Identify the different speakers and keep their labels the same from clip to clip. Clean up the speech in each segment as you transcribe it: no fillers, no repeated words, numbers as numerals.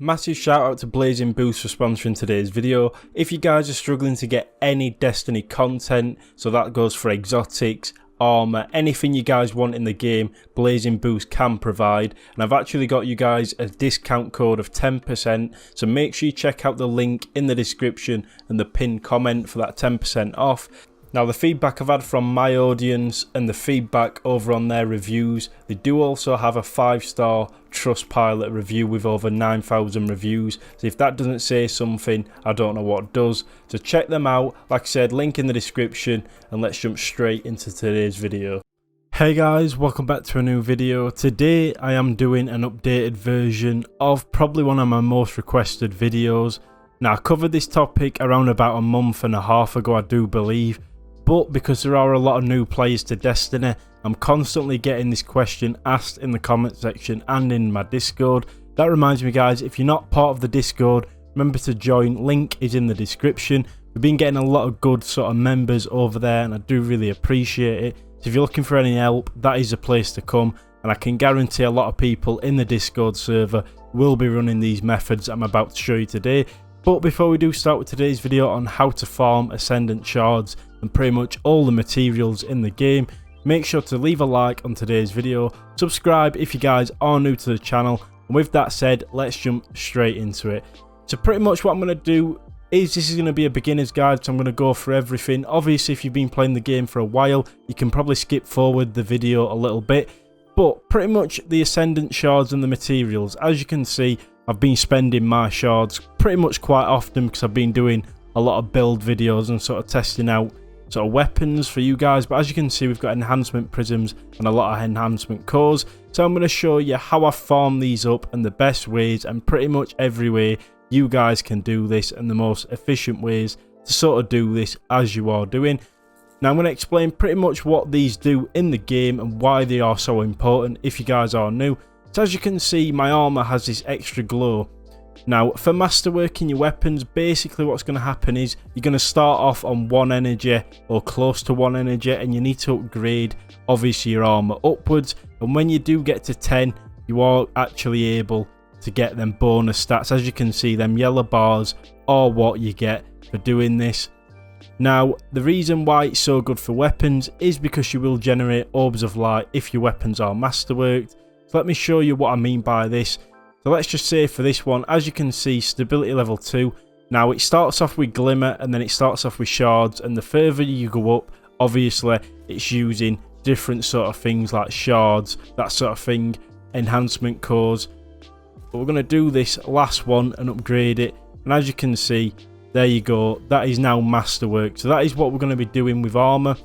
Speaker 1: Massive shout out to Blazing Boost for sponsoring today's video. If you guys are struggling to get any Destiny content, so that goes for exotics, armor, anything you guys want in the game, Blazing Boost can provide. And I've actually got you guys a discount code of 10%, so make sure you check out the link in the description and the pinned comment for that 10% off. Now, the feedback I've had from my audience and the feedback over on their reviews, they do also have a 5-star Trustpilot review with over 9,000 reviews. So if that doesn't say something, I don't know what does. So check them out. Like I said, link in the description, and let's jump straight into today's video. Hey guys, welcome back to a new video. Today I am doing an updated version of probably one of my most requested videos. Now, I covered this topic around about a month and a half ago, I do believe. But because there are a lot of new players to Destiny, I'm constantly getting this question asked in the comment section and in my Discord. That reminds me guys, if you're not part of the Discord, remember to join, link is in the description. We've been getting a lot of good sort of members over there and I do really appreciate it. So if you're looking for any help, that is the place to come, and I can guarantee a lot of people in the Discord server will be running these methods I'm about to show you today. But before we do start with today's video on how to farm Ascendant Shards and pretty much all the materials in the game, make sure to leave a like on today's video, subscribe if you guys are new to the channel, and with that said, let's jump straight into it. So pretty much what I'm going to do is, this is going to be a beginner's guide, so I'm going to go through everything. Obviously if you've been playing the game for a while, you can probably skip forward the video a little bit, but pretty much the Ascendant Shards and the materials, as you can see, I've been spending my shards pretty much quite often because I've been doing a lot of build videos and sort of testing out sort of weapons for you guys. But as you can see, we've got Enhancement Prisms and a lot of Enhancement Cores. So I'm going to show you how I farm these up and the best ways, and pretty much every way you guys can do this, and the most efficient ways to sort of do this as you are doing. Now I'm going to explain pretty much what these do in the game and why they are so important if you guys are new. So as you can see, my armor has this extra glow. Now for masterworking your weapons, basically what's going to happen is you're going to start off on 1 energy or close to 1 energy, and you need to upgrade obviously your armor upwards, and when you do get to 10 you are actually able to get them bonus stats. As you can see, them yellow bars are what you get for doing this. Now the reason why it's so good for weapons is because you will generate orbs of light if your weapons are masterworked. So let me show you what I mean by this. So let's just say for this one, as you can see, stability level 2. Now it starts off with glimmer and then it starts off with shards, and the further you go up, obviously it's using different sort of things like shards, that sort of thing, enhancement cores. But we're going to do this last one and upgrade it, and as you can see, there you go, that is now masterwork. So that is what we're going to be doing with armor.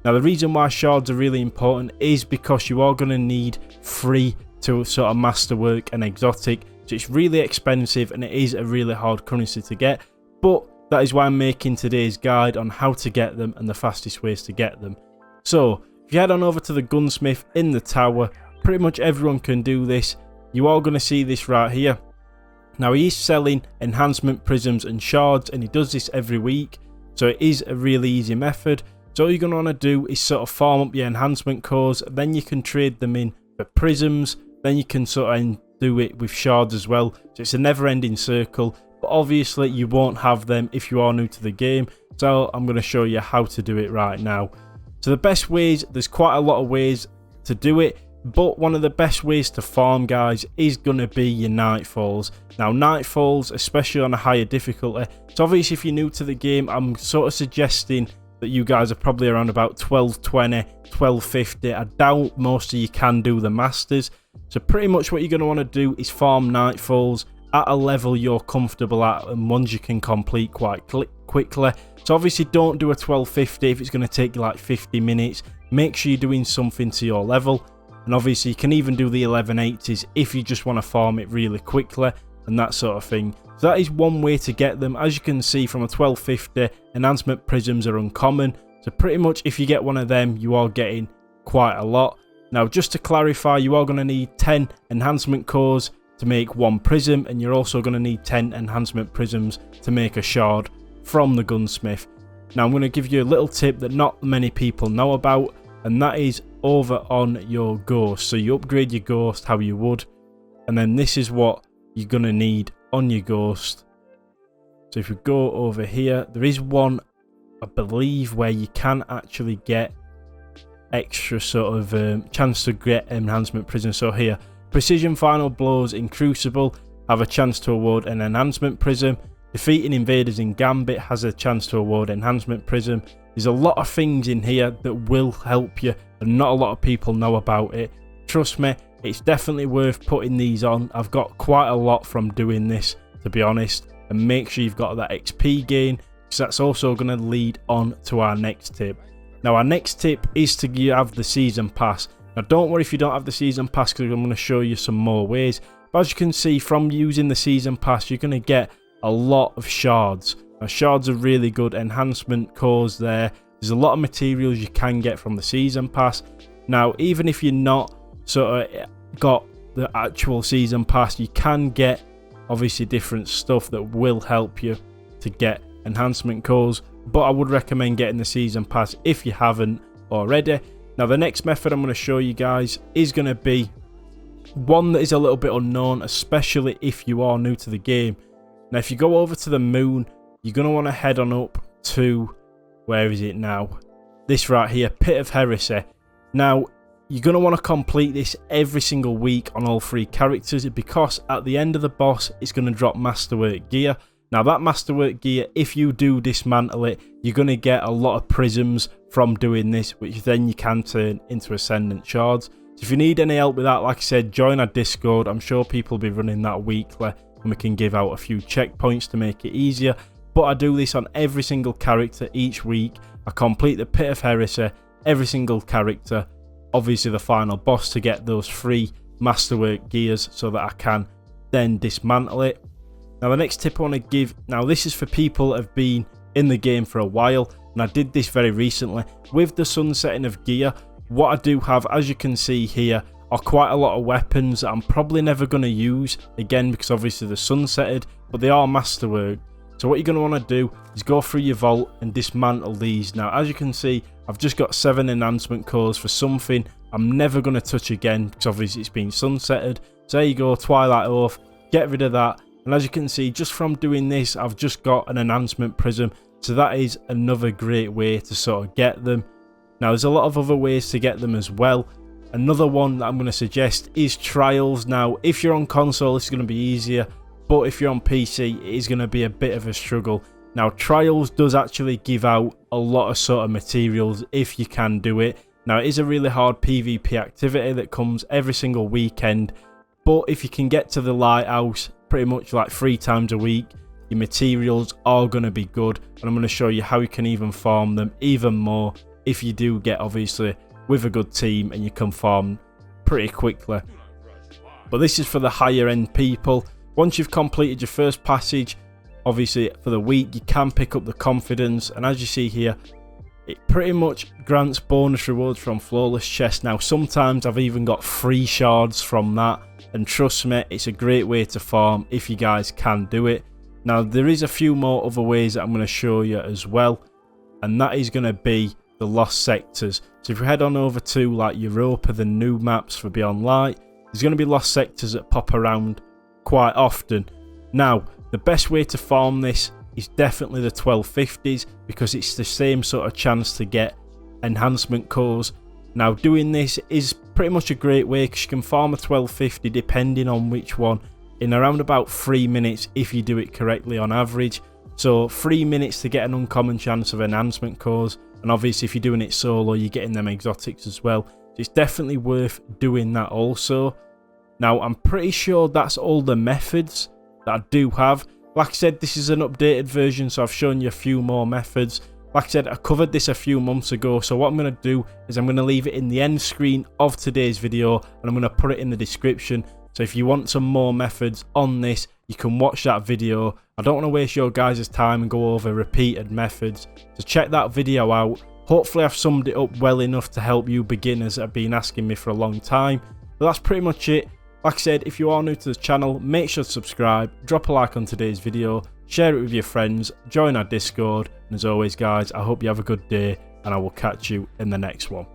Speaker 1: Now the reason why shards are really important is because you are going to need 3 to sort of masterwork an exotic. So it's really expensive and it is a really hard currency to get. But that is why I'm making today's guide on how to get them and the fastest ways to get them. So if you head on over to the gunsmith in the tower, pretty much everyone can do this. You are going to see this right here. Now he is selling enhancement prisms and shards, and he does this every week. So it is a really easy method. So all you're going to want to do is sort of farm up your enhancement cores, then you can trade them in for prisms, then you can sort of do it with shards as well. So it's a never ending circle, but obviously you won't have them if you are new to the game. So I'm going to show you how to do it right now. So the best ways, there's quite a lot of ways to do it, but one of the best ways to farm guys is going to be your Nightfalls. Now Nightfalls, especially on a higher difficulty, so obviously if you're new to the game, I'm sort of suggesting that you guys are probably around about 1220, 1250. I doubt most of you can do the masters. So pretty much what you're going to want to do is farm Nightfalls at a level you're comfortable at and ones you can complete quite quickly. So obviously don't do a 1250 if it's going to take you like 50 minutes. Make sure you're doing something to your level. And obviously you can even do the 1180s if you just want to farm it really quickly and that sort of thing. So that is one way to get them. As you can see, from a 1250, enhancement prisms are uncommon. So pretty much if you get one of them, you are getting quite a lot. Now just to clarify, you are going to need 10 enhancement cores to make 1 prism, and you're also going to need 10 enhancement prisms to make a shard from the gunsmith. Now I'm going to give you a little tip that not many people know about, and that is over on your ghost. So you upgrade your ghost how you would, and then this is what you're going to need on your ghost. So if we go over here, there is one, I believe, where you can actually get extra sort of chance to get Enhancement Prism. So here, Precision Final Blows in Crucible have a chance to award an Enhancement Prism. Defeating invaders in Gambit has a chance to award Enhancement Prism. There's a lot of things in here that will help you, and not a lot of people know about it. Trust me, it's definitely worth putting these on. I've got quite a lot from doing this, to be honest. And make sure you've got that XP gain, because that's also going to lead on to our next tip. Now, our next tip is to have the Season Pass. Now, don't worry if you don't have the Season Pass, because I'm going to show you some more ways. But as you can see, from using the Season Pass, you're going to get a lot of shards. Now, shards are really good enhancement cores there. There's a lot of materials you can get from the Season Pass. Now, even if you're not sort of got the actual Season Pass, you can get obviously different stuff that will help you to get enhancement cores, but I would recommend getting the Season Pass if you haven't already. Now, the next method I'm going to show you guys is going to be one that is a little bit unknown, especially if you are new to the game. Now, if you go over to the moon, you're going to want to head on up to, where is it now? This right here, Pit of Heresy. Now, you're going to want to complete this every single week on all 3 characters, because at the end of the boss, it's going to drop Masterwork gear. Now, that Masterwork gear, if you do dismantle it, you're going to get a lot of prisms from doing this, which then you can turn into Ascendant Shards. So if you need any help with that, like I said, join our Discord. I'm sure people will be running that weekly, and we can give out a few checkpoints to make it easier. But I do this on every single character each week. I complete the Pit of Heresy, every single character. Obviously the final boss to get those 3 Masterwork gears so that I can then dismantle it. Now, the next tip I want to give, now this is for people that have been in the game for a while, and I did this very recently. With the sunsetting of gear, what I do have, as you can see here, are quite a lot of weapons that I'm probably never going to use, again because obviously they're sunsetted, but they are Masterwork. So what you're going to want to do is go through your vault and dismantle these. Now, as you can see, I've just got 7 enhancement cores for something I'm never going to touch again, because obviously it's been sunsetted. So there you go, Twilight Oath, get rid of that. And as you can see, just from doing this, I've just got an Enhancement Prism. So that is another great way to sort of get them. Now, there's a lot of other ways to get them as well. Another one that I'm going to suggest is Trials. Now, if you're on console, it's going to be easier. But if you're on PC, it is going to be a bit of a struggle. Now, Trials does actually give out a lot of sort of materials if you can do it. Now, it is a really hard PvP activity that comes every single weekend. But if you can get to the lighthouse pretty much like 3 times a week, your materials are going to be good. And I'm going to show you how you can even farm them even more if you do get, obviously, with a good team and you can farm pretty quickly. But this is for the higher end people. Once you've completed your first passage, obviously for the week, you can pick up the confidence, and as you see here, it pretty much grants bonus rewards from Flawless Chest. Now, sometimes I've even got free shards from that, and trust me, it's a great way to farm if you guys can do it. Now, there is a few more other ways that I'm going to show you as well, and that is going to be the Lost Sectors. So if you head on over to like Europa, the new maps for Beyond Light, there's going to be Lost Sectors that pop around quite often. Now, the best way to farm this is definitely the 1250s, because it's the same sort of chance to get enhancement cores. Now, doing this is pretty much a great way, because you can farm a 1250 depending on which one in around about 3 minutes if you do it correctly on average. So 3 minutes to get an uncommon chance of enhancement cores, and obviously if you're doing it solo, you're getting them exotics as well. So it's definitely worth doing that also. Now, I'm pretty sure that's all the methods that I do have. Like I said, this is an updated version, so I've shown you a few more methods. Like I said, I covered this a few months ago, so what I'm going to do is I'm going to leave it in the end screen of today's video, and I'm going to put it in the description. So if you want some more methods on this, you can watch that video. I don't want to waste your guys' time and go over repeated methods, so check that video out. Hopefully I've summed it up well enough to help you beginners that have been asking me for a long time. But that's pretty much it. Like I said, if you are new to the channel, make sure to subscribe, drop a like on today's video, share it with your friends, join our Discord, and as always guys, I hope you have a good day, and I will catch you in the next one.